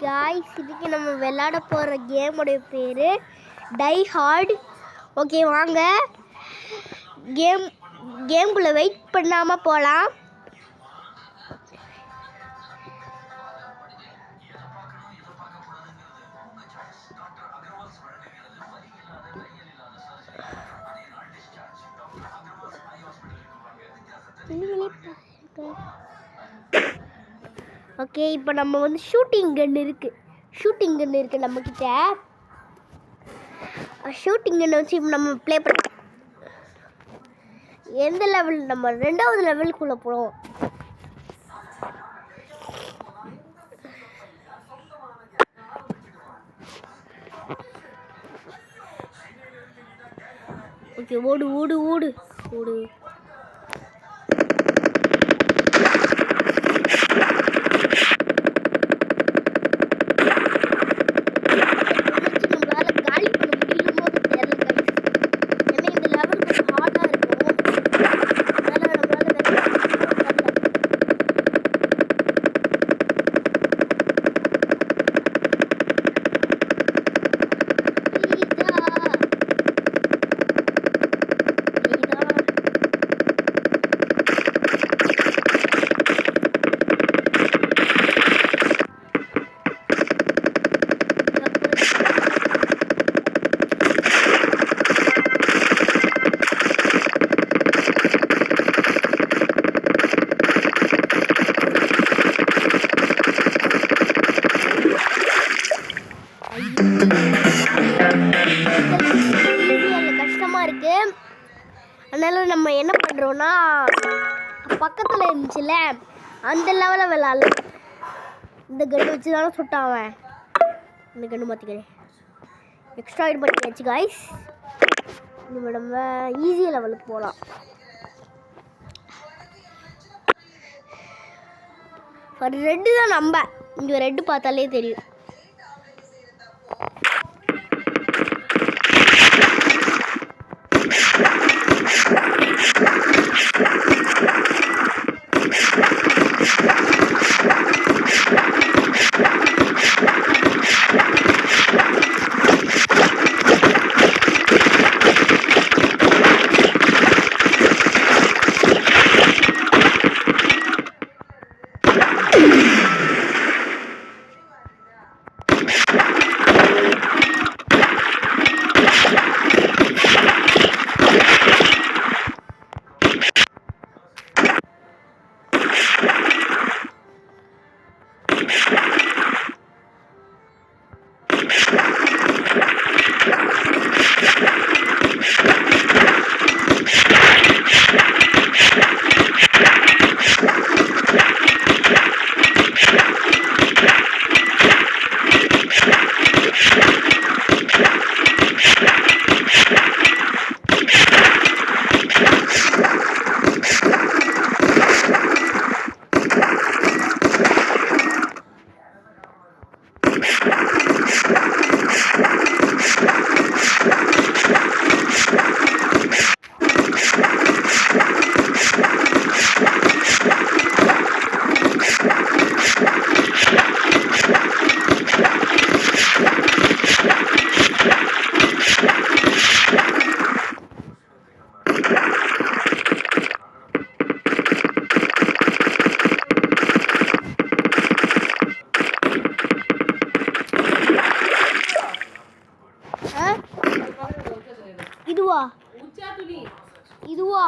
Guys இதுக்கு நம்ம விளையாட போற கேமோட பேரு டை ஹார்ட். ஓகே வாங்க கேம்குள்ள வெயிட் பண்ணாம போலாம். ஓகே இப்போ நம்ம வந்து ஷூட்டிங் கன் இருக்கு நம்ம கிட்ட. ஷூட்டிங் கன் வச்சு நம்ம ப்ளே பண்ணலாம். எந்த லெவல் நம்ம 2வது லெவலுக்குள்ள போறோம். ஓகே ஓடு ஓடு ஓடு ஓடு. கஷ்டமா இருக்கு. அதனால நம்ம என்ன பண்றோம்னா பக்கத்துல இருந்துச்சுல அந்த லெவலில் விளையாடல. இந்த கன்று வச்சு தானே சுட்டான் அவன். இந்த கன்று மாற்றிக்கிறேன். எக்ஸ்ட்ரா ஆட் பண்ணியாச்சு காய்ஸ். நம்ம ஈஸி லெவலுக்கு போகலாம். ரெட்டு தான் நம்ம இங்கே ரெட்டு பார்த்தாலே தெரியும். இதுவா